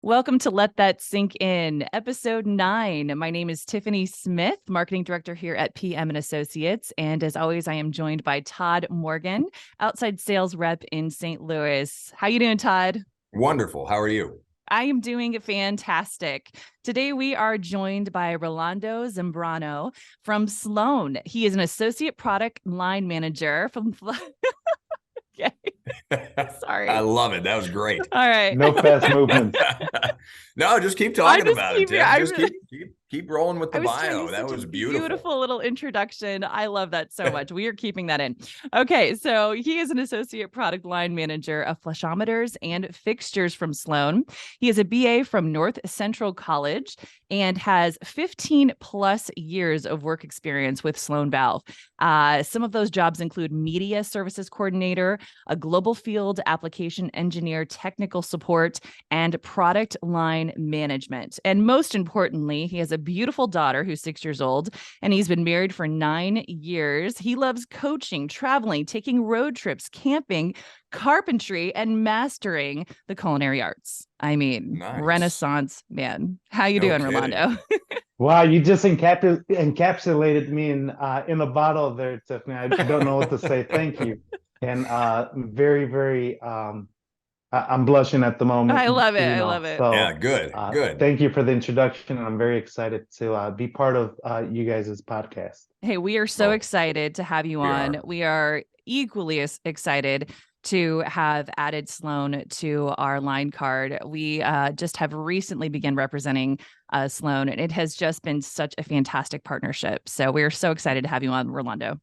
Welcome to Let That Sink In, episode 9. My name is Tiffany Smith, marketing director here at PM and Associates. And as always, I am joined by Todd Morgan, outside sales rep in St. Louis. How you doing, Todd? Wonderful. How are you? I am doing fantastic. Today, we are joined by Rolando Zambrano from Sloan. He is an associate product line manager from Okay. Sorry. I love it. That was great. All right. No fast movements. No, just keep talking about it, Tim. Just keep rolling with the bio. That was beautiful. Beautiful little introduction. I love that so much. We are keeping that in. Okay, so he is an associate product line manager of Flushometers and Fixtures from Sloan. He is a BA from North Central College and has 15 plus years of work experience with Sloan Valve. Some of those jobs include media services coordinator, a global field application engineer, technical support, and product line management. And most importantly, he has a beautiful daughter who's 6 years old, and he's been married for 9 years. He loves coaching, traveling, taking road trips, camping, carpentry, and mastering the culinary arts. I mean, nice. Renaissance man. How you doing, Rolando? Wow, you just encapsulated me in a bottle there, Tiffany. I don't know what to say. Thank you. And very, very I'm blushing at the moment. I love it. I love it. So, yeah, good. Thank you for the introduction. And I'm very excited to be part of you guys' podcast. Hey, we are so excited to have you on. We are equally as excited to have added Sloan to our line card. We just have recently begun representing Sloan, and it has just been such a fantastic partnership. So we are so excited to have you on, Rolando.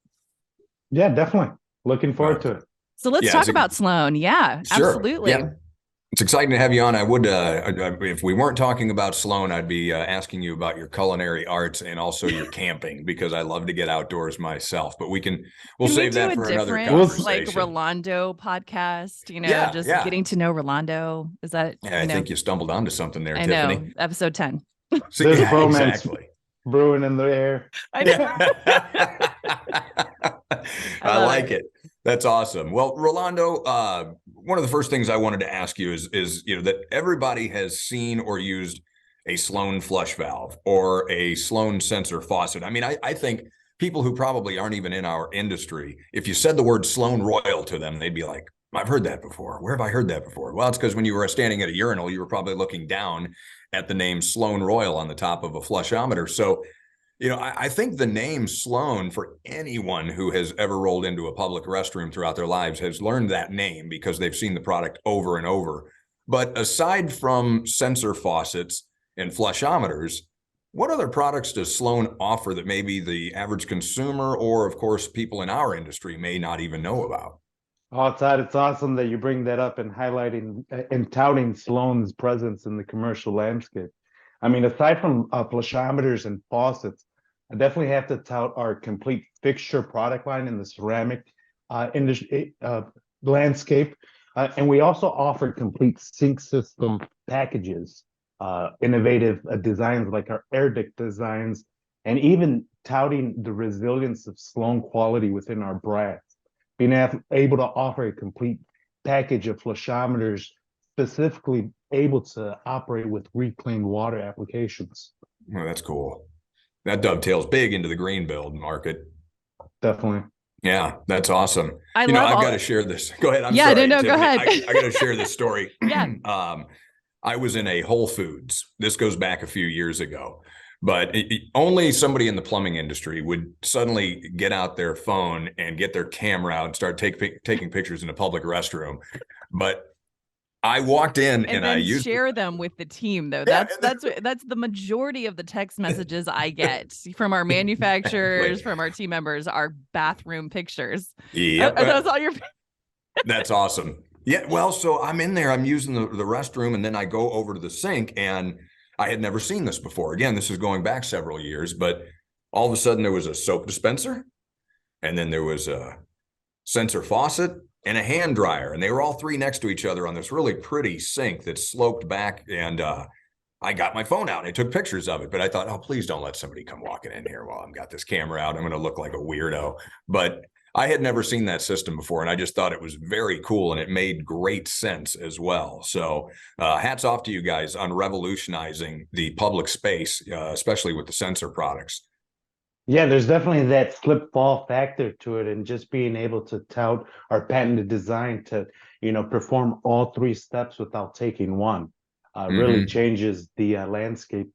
Yeah, definitely. Looking forward to it. So let's talk about Sloan. Yeah, sure. Absolutely. Yeah. It's exciting to have you on. I would, if we weren't talking about Sloan, I'd be asking you about your culinary arts and also your camping, because I love to get outdoors myself. But we'll save that for another conversation. Like Rolando podcast, just getting to know Rolando. Is that? Yeah, I think you stumbled onto something there, I Tiffany. know. Episode 10. So, there's romance brewing in the air. I know. I like it. That's awesome. Well, Rolando, one of the first things I wanted to ask you is that everybody has seen or used a Sloan flush valve or a Sloan sensor faucet. I mean, I think people who probably aren't even in our industry, if you said the word Sloan Royal to them, they'd be like, I've heard that before. Where have I heard that before? Well, it's because when you were standing at a urinal, you were probably looking down at the name Sloan Royal on the top of a flushometer. So I think the name Sloan, for anyone who has ever rolled into a public restroom throughout their lives, has learned that name because they've seen the product over and over. But aside from sensor faucets and flushometers, what other products does Sloan offer that maybe the average consumer or, of course, people in our industry may not even know about? Oh, Todd, it's awesome that you bring that up and highlighting and touting Sloan's presence in the commercial landscape. I mean, aside from flushometers and faucets, I definitely have to tout our complete fixture product line in the ceramic industry landscape. And we also offer complete sink system packages, innovative designs like our air duct designs, and even touting the resilience of Sloan quality within our brands. Being able to offer a complete package of flushometers specifically able to operate with reclaimed water applications. Oh, that's cool. That dovetails big into the green build market. Definitely. Yeah, that's awesome. I've got to share this. Go ahead. I'm sorry. No, go ahead. I got to share this story. Yeah. I was in a Whole Foods. This goes back a few years ago, but only somebody in the plumbing industry would suddenly get out their phone and get their camera out and start taking pictures in a public restroom. But I walked in and I used share them with the team though. That's the majority of the text messages I get from our manufacturers, from our team members, are bathroom pictures. Yeah, that's all your. That's awesome. Yeah, well, so I'm in there, I'm using the restroom, and then I go over to the sink, and I had never seen this before. Again, this is going back several years, but all of a sudden there was a soap dispenser, and then there was a sensor faucet, and a hand dryer, and they were all three next to each other on this really pretty sink that sloped back. And I got my phone out and I took pictures of it, but I thought, oh, please don't let somebody come walking in here while I've got this camera out. I'm going to look like a weirdo. But I had never seen that system before, and I just thought it was very cool, and it made great sense as well. So hats off to you guys on revolutionizing the public space, especially with the sensor products. Yeah, there's definitely that slip fall factor to it, and just being able to tout our patented design to, perform all three steps without taking one, really changes the landscape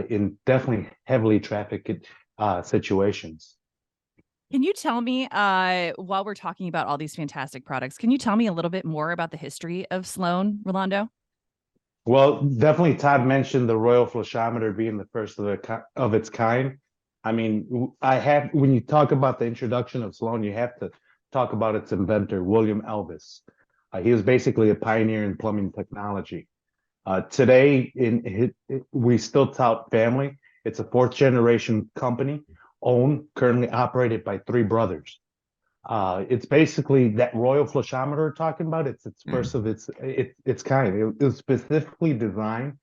in definitely heavily trafficked situations. Can you tell me, while we're talking about all these fantastic products, can you tell me a little bit more about the history of Sloan, Rolando? Well, definitely Todd mentioned the Royal Flushometer being the first of its kind. I mean, when you talk about the introduction of Sloan, you have to talk about its inventor, William Elvis. He was basically a pioneer in plumbing technology. Today, we still tout family. It's a fourth generation company, owned, currently operated by three brothers. It's basically that Royal Flushometer we're talking about. It's first of its kind. It was specifically designed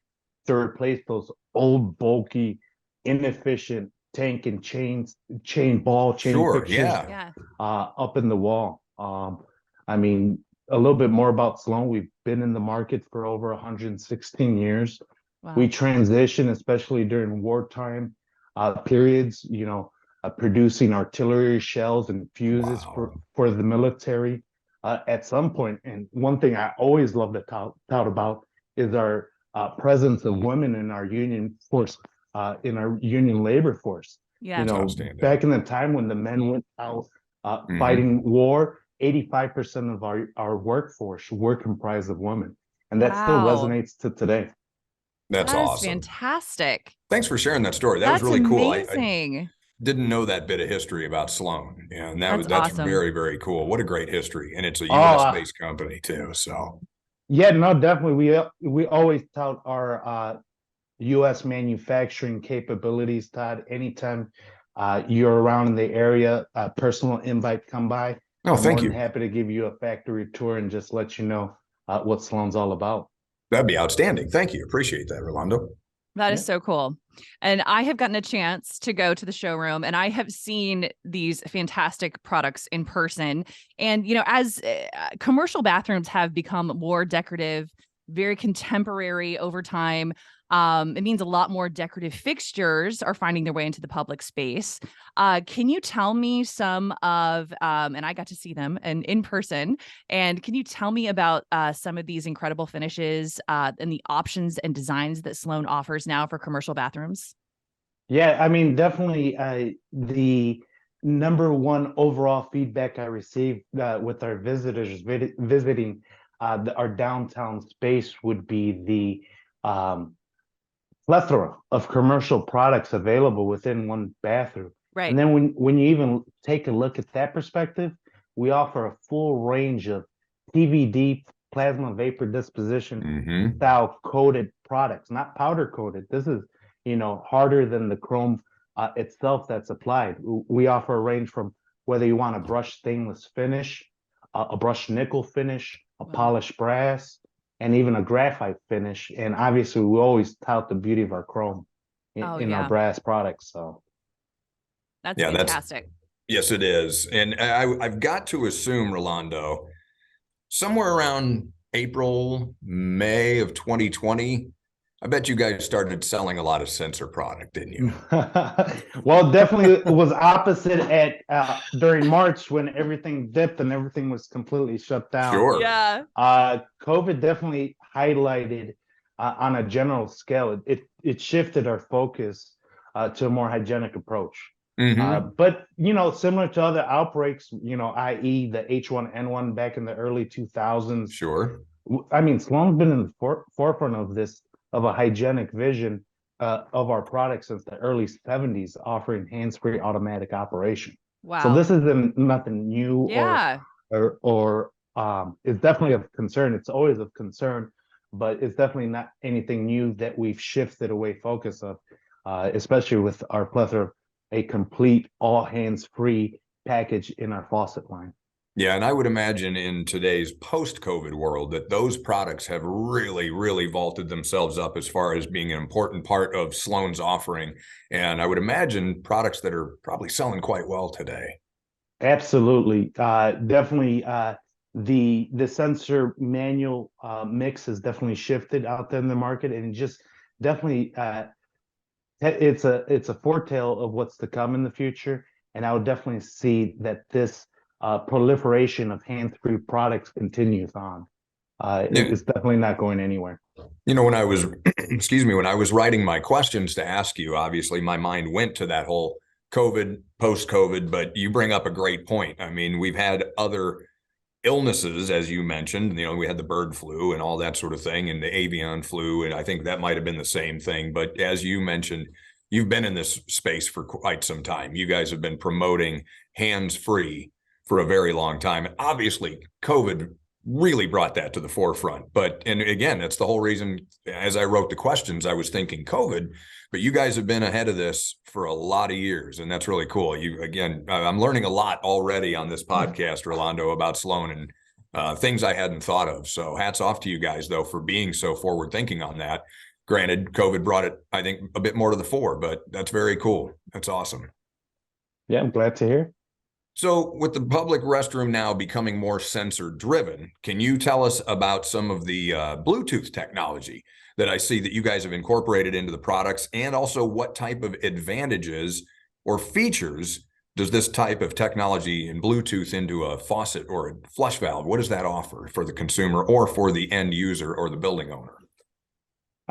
to replace those old, bulky, inefficient tank and chain Sure, fixtures yeah. up in the wall. I mean, a little bit more about Sloan. We've been in the market for over 116 years. Wow. We transition, especially during wartime periods, producing artillery shells and fuses for the military at some point. And one thing I always love to tout about is our presence of women in our union force, in our union labor force. Yeah. Back in the time when the men went out fighting war, 85% of our workforce were comprised of women. And that still resonates to today. That's awesome. Fantastic. Thanks for sharing that story. That was really cool. Amazing. I didn't know that bit of history about Sloan, and that's awesome. very, very cool. What a great history, and it's a U.S. based company too. So yeah, no, definitely. We always tout our U.S. manufacturing capabilities, Todd. Anytime you're around in the area, personal invite, come by. Oh, thank you. I'm happy to give you a factory tour and just let you know what Sloan's all about. That'd be outstanding. Thank you. Appreciate that, Rolando. That is so cool. And I have gotten a chance to go to the showroom, and I have seen these fantastic products in person. And, as commercial bathrooms have become more decorative, very contemporary over time, it means a lot more decorative fixtures are finding their way into the public space. Can you tell me some of, and I got to see them in person, and can you tell me about some of these incredible finishes and the options and designs that Sloan offers now for commercial bathrooms? Yeah, I mean, definitely the number one overall feedback I received with our visitors visiting our downtown space would be the plethora of commercial products available within one bathroom. Right. And then when you even take a look at that perspective, we offer a full range of PVD, plasma vapor disposition style coated products, not powder coated. This is, harder than the chrome itself that's applied. We offer a range from whether you want a brushed stainless finish, a brushed nickel finish, a polished brass, and even a graphite finish. And obviously, we always tout the beauty of our chrome in our brass products. So that's fantastic. Yes, it is. And I've got to assume, Rolando, somewhere around April, May of 2020, I bet you guys started selling a lot of sensor product, didn't you? Well, definitely it was opposite at during March when everything dipped and everything was completely shut down. Sure. Yeah. COVID definitely highlighted on a general scale. It shifted our focus to a more hygienic approach. But similar to other outbreaks, i.e. the H1N1 back in the early 2000s. Sure. I mean, Sloan's been in the forefront of a hygienic vision of our products since the early 70s, offering hands-free automatic operation. Wow. So this isn't nothing new or it's definitely of concern. It's always of concern, but it's definitely not anything new that we've shifted away focus of, especially with our plethora of a complete all hands-free package in our faucet line. Yeah, and I would imagine in today's post-COVID world that those products have really, really vaulted themselves up as far as being an important part of Sloan's offering. And I would imagine products that are probably selling quite well today. Absolutely. Definitely. The sensor manual mix has definitely shifted out there in the market, and just definitely it's a foretell of what's to come in the future. And I would definitely see that this proliferation of hands-free products continues on. Yeah. It's definitely not going anywhere. When I was, excuse me, when I was writing my questions to ask you, obviously my mind went to that whole COVID, post-COVID, but you bring up a great point. I mean, we've had other illnesses, as you mentioned. We had the bird flu and all that sort of thing, and the avian flu, and I think that might have been the same thing. But as you mentioned, you've been in this space for quite some time. You guys have been promoting hands-free for a very long time. Obviously, COVID really brought that to the forefront. And again, that's the whole reason, as I wrote the questions, I was thinking COVID, but you guys have been ahead of this for a lot of years, and that's really cool. Again, I'm learning a lot already on this podcast, Rolando, about Sloan and things I hadn't thought of. So hats off to you guys, though, for being so forward thinking on that. Granted, COVID brought it, I think, a bit more to the fore, but that's very cool. That's awesome. Yeah, I'm glad to hear. So with the public restroom now becoming more sensor driven, can you tell us about some of the Bluetooth technology that I see that you guys have incorporated into the products, and also what type of advantages or features does this type of technology and Bluetooth into a faucet or a flush valve, what does that offer for the consumer or for the end user or the building owner?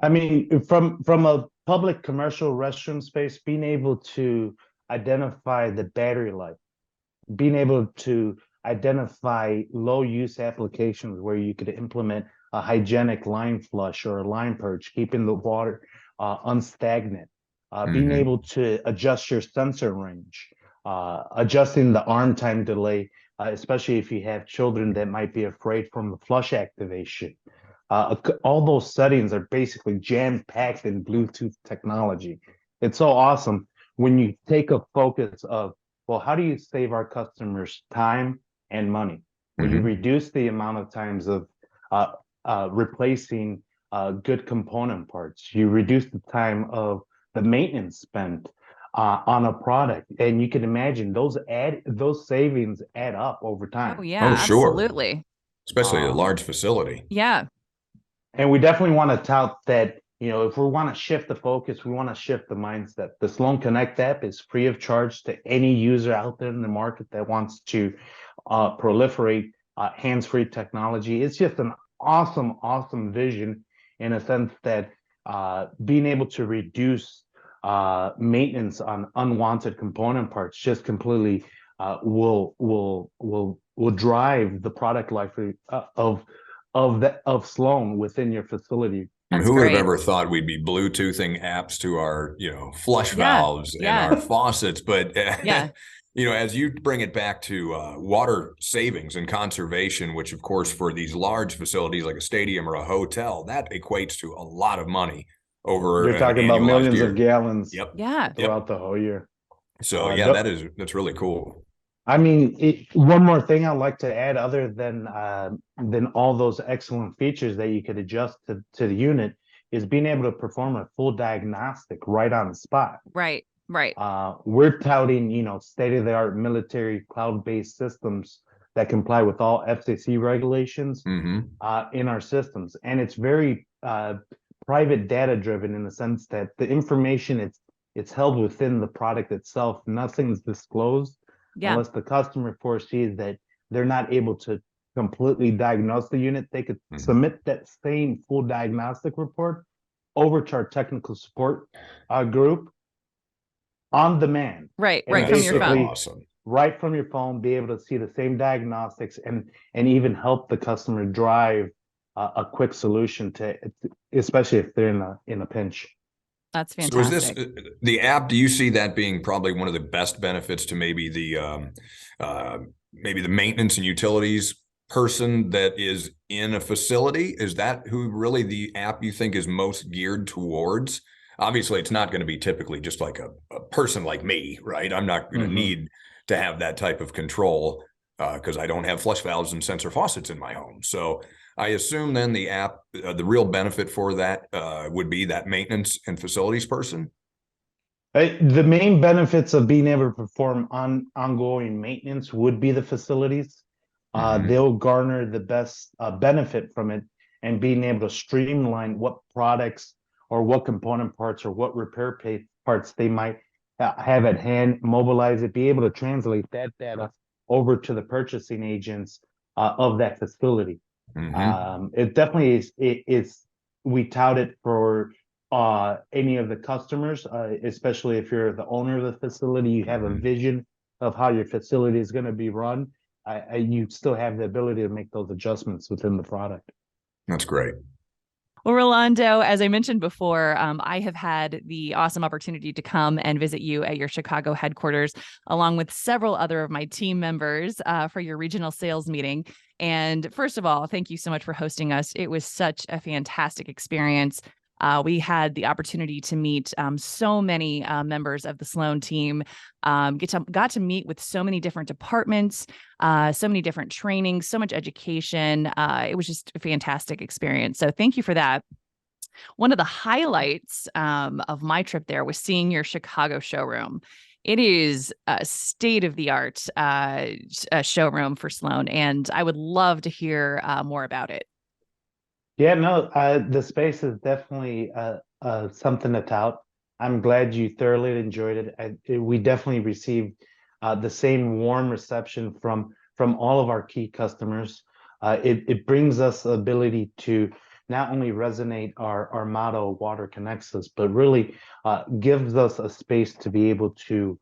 I mean, from a public commercial restroom space, being able to identify the battery life, being able to identify low use applications where you could implement a hygienic line flush or a line purge, keeping the water unstagnant, being able to adjust your sensor range, adjusting the arm time delay, especially if you have children that might be afraid from the flush activation. All those settings are basically jam-packed in Bluetooth technology. It's so awesome when you take a focus of, well, how do you save our customers time and money? Well, you reduce the amount of times of replacing good component parts. You reduce the time of the maintenance spent on a product, and you can imagine those savings add up over time. Oh yeah, sure. absolutely. Especially a large facility. Yeah. And we definitely want to tout that, if we want to shift the focus, we want to shift the mindset. The Sloan Connect app is free of charge to any user out there in the market that wants to proliferate hands-free technology. It's just an awesome vision, in a sense that being able to reduce maintenance on unwanted component parts just completely will drive the product life of Sloan within your facility. And who would have ever thought we'd be Bluetoothing apps to our, flush valves and our faucets? But as you bring it back to water savings and conservation, which of course for these large facilities like a stadium or a hotel, that equates to a lot of money over. You're talking about millions of gallons. Throughout the whole year. So that's really cool. I mean, one more thing I'd like to add, other than all those excellent features that you could adjust to the unit, is being able to perform a full diagnostic right on the spot. Right. We're touting, state-of-the-art military cloud-based systems that comply with all FCC regulations in our systems, and it's very private data-driven in the sense that the information it's held within the product itself. Nothing's disclosed. Unless the customer foresees that they're not able to completely diagnose the unit, they could submit that same full diagnostic report over to our technical support group on demand. Right from your phone. Awesome. Right from your phone, be able to see the same diagnostics and even help the customer drive a quick solution especially if they're in a pinch. That's fantastic. So is this the app? Do you see that being probably one of the best benefits to maybe the maintenance and utilities person that is in a facility? Is that who really the app you think is most geared towards? Obviously, it's not going to be typically just like a person like me, right? I'm not going to need to have that type of control because I don't have flush valves and sensor faucets in my home. So I assume then the app, the real benefit for that would be that maintenance and facilities person. The main benefits of being able to perform ongoing maintenance would be the facilities. Mhm. They'll garner the best benefit from it, and being able to streamline what products or what component parts or what repair parts they might have at hand, mobilize it, be able to translate that data over to the purchasing agents of that facility. Mhm. It definitely is. We tout it for any of the customers, especially if you're the owner of the facility, you have a Mhm. vision of how your facility is going to be run. You still have the ability to make those adjustments within the product. That's great. Well, Rolando, as I mentioned before, I have had the awesome opportunity to come and visit you at your Chicago headquarters, along with several other of my team members for your regional sales meeting. And first of all, thank you so much for hosting us. It was such a fantastic experience. We had the opportunity to meet so many members of the Sloan team, got to meet with so many different departments, so many different trainings, so much education. It was just a fantastic experience. So thank you for that. One of the highlights of my trip there was seeing your Chicago showroom. It is a state of the art showroom for Sloan, and I would love to hear more about it. Yeah, no, the space is definitely something to tout. I'm glad you thoroughly enjoyed it. We definitely received the same warm reception from all of our key customers. It brings us the ability to not only resonate our motto, "Water connects us," but really gives us a space to be able to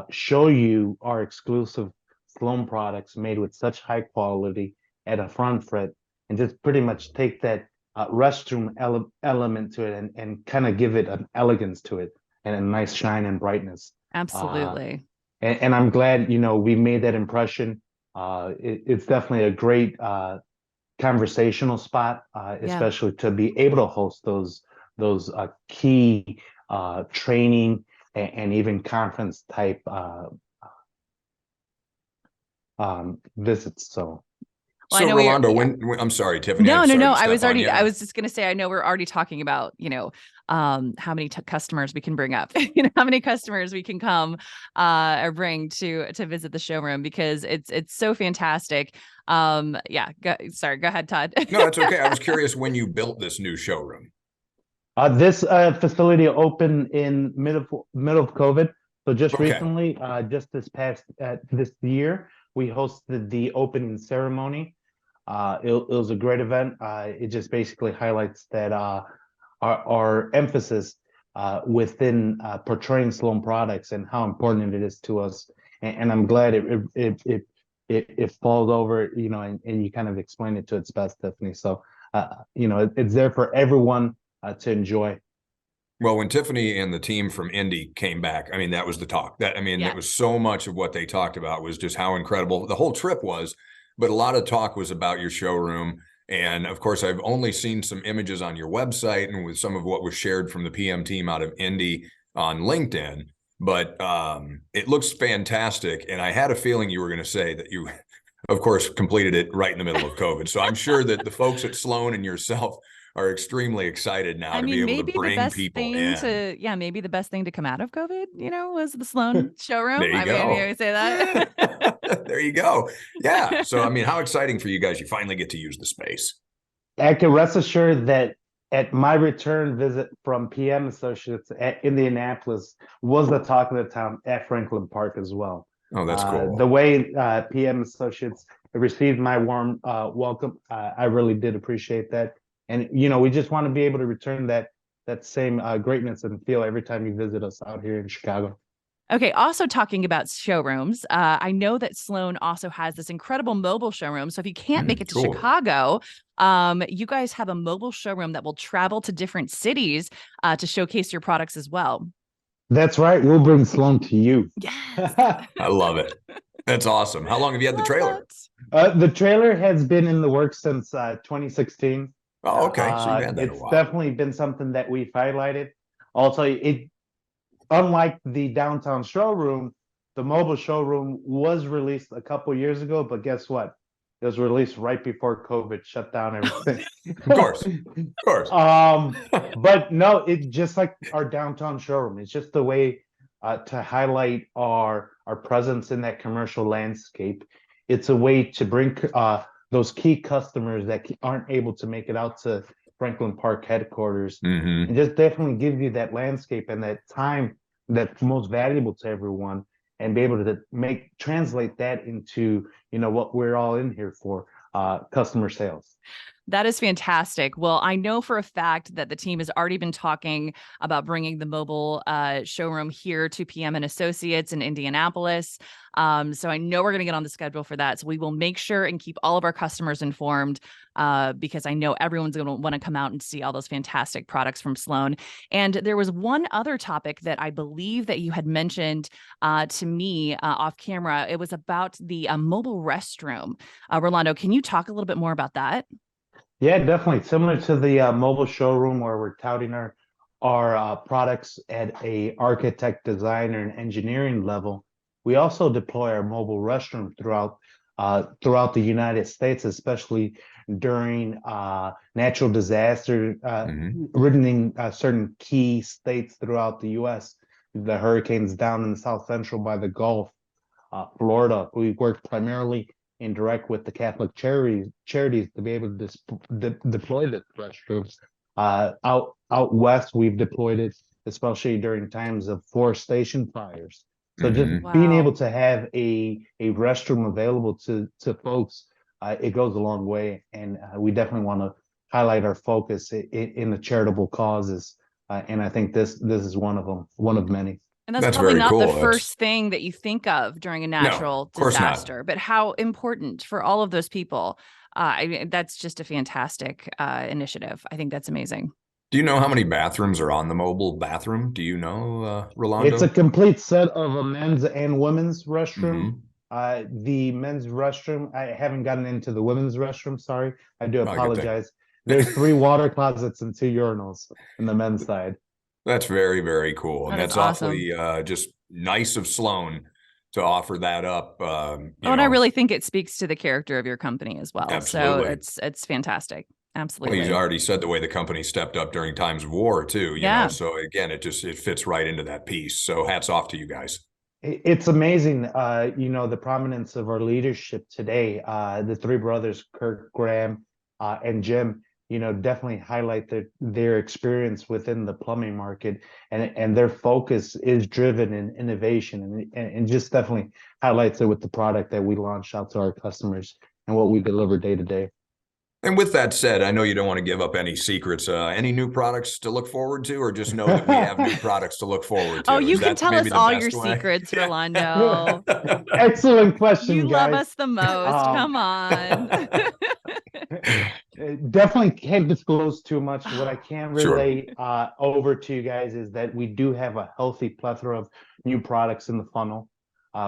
show you our exclusive Sloan products made with such high quality at a front fret, and just pretty much take that restroom element to it, and kind of give it an elegance to it and a nice shine and brightness. Uh, Absolutely. and I'm glad, we made that impression. It's definitely a great conversational spot, Yeah. especially to be able to host those key training and even conference type visits. So Well, I So know we are. Rolando, Yeah. I'm sorry, Tiffany, I'm No, no, sorry no. to step on you. I was just going to say, I know we're already talking about, how many customers we can bring up, how many customers we can come or bring to visit the showroom because it's so fantastic. Yeah. Sorry. Go ahead, Todd. No, that's okay. I was curious when you built this new showroom. this facility opened in middle of COVID. So just Okay. recently, just this year, we hosted the opening ceremony. It was a great event. It just basically highlights that our emphasis within portraying Sloan products and how important it is to us. And I'm glad it falls over, and you kind of explained it to its best, Tiffany. So it's there for everyone to enjoy. Well, when Tiffany and the team from Indy came back, I mean, that was the talk. It Yeah. was so much of what they talked about was just how incredible the whole trip was. But a lot of talk was about your showroom. And of course, I've only seen some images on your website and with some of what was shared from the PM team out of Indy on LinkedIn. But it looks fantastic. And I had a feeling you were going to say that you, of course, completed it right in the middle of COVID. So I'm sure that the folks at Sloan and yourself are extremely excited now I to be mean, able to bring people in. maybe the best thing to come out of COVID, was the Sloan showroom. There you I mean, go. say that. There you go. Yeah. So, I mean, how exciting for you guys. You finally get to use the space. I can rest assured that at my return visit from PM Associates at Indianapolis was the talk of the town at Franklin Park as well. Oh, that's The cool. way PM Associates received my warm welcome, I really did appreciate that. And we just want to be able to return that same greatness and feel every time you visit us out here in Chicago. Okay, also talking about showrooms, I know that Sloan also has this incredible mobile showroom. So if you can't make it to Cool. Chicago, you guys have a mobile showroom that will travel to different cities to showcase your products as well. That's right. We'll bring Sloan to you. Yes. I love it. That's awesome. How long have you had the Love trailer? that. The trailer has been in the works since 2016. Oh, okay. So you've had that a It's while. definitely been something that we've highlighted. Also, unlike the downtown showroom, the mobile showroom was released a couple years ago, but guess what? It was released right before COVID shut down everything. Of course, of course. But no, it's just like our downtown showroom. It's just the way to highlight our presence in that commercial landscape. It's a way to bring those key customers that aren't able to make it out to Franklin Park headquarters, Hmm. and just definitely give you that landscape and that time that's most valuable to everyone, and be able to translate that into what we're all in here for, customer sales. That is fantastic. Well, I know for a fact that the team has already been talking about bringing the mobile showroom here to PM and Associates in Indianapolis. So I know we're going to get on the schedule for that. So we will make sure and keep all of our customers informed, because I know everyone's going to want to come out and see all those fantastic products from Sloan. And there was one other topic that I believe that you had mentioned to me off camera. It was about the mobile restroom. Rolando, can you talk a little bit more about that? Yeah, definitely. Similar to the mobile showroom where we're touting our products at a architect, designer, and engineering level. We also deploy our mobile restroom throughout the United States, especially during natural disaster ridden certain key states throughout the U.S. The hurricanes down in the South Central by the Gulf, Florida. We work primarily in direct with the Catholic charities to be able to deploy the restrooms. Out west, we've deployed it, especially during times of forestation fires. So just being able Wow. to have a restroom available to folks, it goes a long way, and we definitely want to highlight our focus in the charitable causes, and I think this is one of them, one of many. And that's That's probably very not the cool. That's first thing that you think of during a no, natural of course not. disaster, but how important for all of those people. I mean, that's just a fantastic initiative. I think that's amazing. Do you know how many bathrooms are on the mobile bathroom? Do you know, It's a Rolando? complete set of a men's and women's restroom. Hmm. The men's restroom, I haven't gotten into the women's restroom, sorry. I do Oh, good thing. apologize. There's 3 water closets and 2 urinals in the men's side. That's very, very cool. And That is that's awesome. awfully just nice of Sloan to offer that up. Oh, and I really think it speaks to the character of your company as well. So Absolutely. it's fantastic. Well, you Absolutely. already said the way the company stepped up during times of war too, Yeah. So again, it fits right into that piece. So hats off to you guys. It's amazing, the prominence of our leadership today. The 3 brothers, Kirk, Graham, and Jim, definitely highlight their experience within the plumbing market, and their focus is driven in innovation, and just definitely highlights it with the product that we launch out to our customers and what we deliver day to day. And with that said, I know you don't want to give up any secrets. Any new products to look forward to, or just know that we have new products to look forward Oh, to? you Is can that tell maybe us the all your best way? secrets, Yeah. Rolando. Excellent You question, love guys. us the most. Come on. Definitely can't disclose too much. What I can Sure. relay over to you guys is that we do have a healthy plethora of new products in the funnel.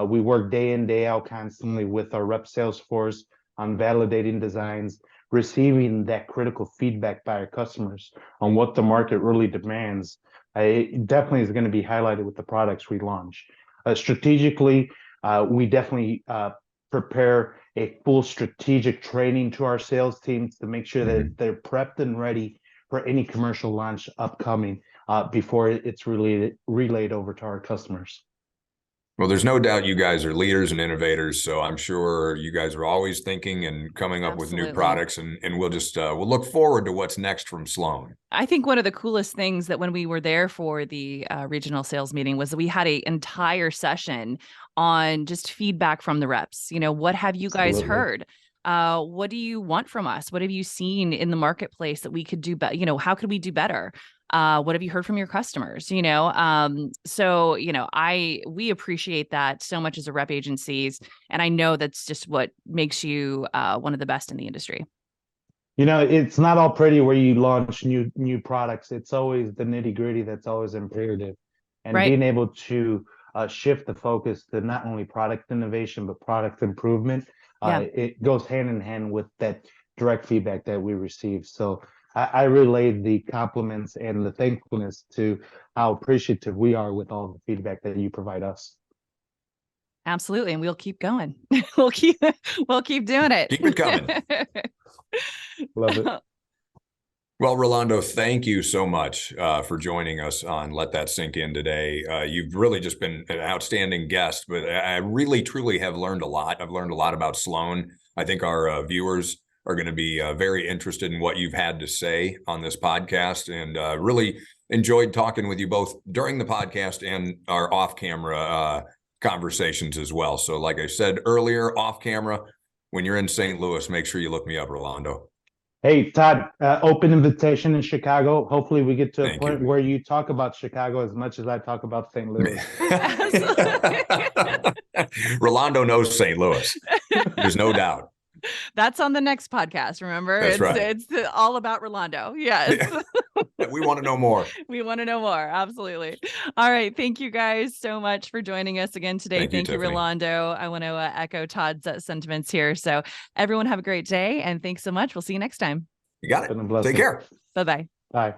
We work day in, day out constantly with our rep sales force on validating designs, receiving that critical feedback by our customers on what the market really demands. It definitely is going to be highlighted with the products we launch. Strategically, we definitely prepare a full strategic training to our sales teams to make sure that they're prepped and ready for any commercial launch upcoming, before it's relayed over to our customers. Well, there's no doubt you guys are leaders and innovators, so I'm sure you guys are always thinking and coming up with new Absolutely. products, and we'll look forward to what's next from Sloan. I think one of the coolest things that when we were there for the regional sales meeting was that we had an entire session on just feedback from the reps. What have you guys Absolutely. heard? What do you want from us? What have you seen in the marketplace that we could do better? How could we do better? What have you heard from your customers? So we appreciate that so much as a rep agencies, and I know that's just what makes you one of the best in the industry. It's not all pretty where you launch new products. It's always the nitty gritty that's always imperative, and Right. being able to shift the focus to not only product innovation but product improvement. Yeah. It goes hand in hand with that direct feedback that we receive. So I relayed the compliments and the thankfulness to how appreciative we are with all the feedback that you provide us. Absolutely. And we'll keep going. we'll keep doing it. Keep it coming. Love it. Well, Rolando, thank you so much for joining us on Let That Sink In today. You've really just been an outstanding guest, but I really, truly have learned a lot. I've learned a lot about Sloan. I think our viewers are going to be very interested in what you've had to say on this podcast, and really enjoyed talking with you both during the podcast and our off-camera conversations as well. So like I said earlier, off camera, when you're in St. Louis, make sure you look me up, Rolando. Hey, Todd, open invitation in Chicago. Hopefully we get to a Thank point you. where you talk about Chicago as much as I talk about St. Louis. Rolando knows St. Louis. There's no doubt. That's on the next podcast. Remember, That's right. It's all about Rolando. Yes. We want to know more. We want to know more. Absolutely. All right. Thank you guys so much for joining us again today. Thank you, Rolando. I want to echo Todd's sentiments here. So everyone have a great day, and thanks so much. We'll see you next time. You got Been a it. blessing. Take care. Bye-bye. Bye.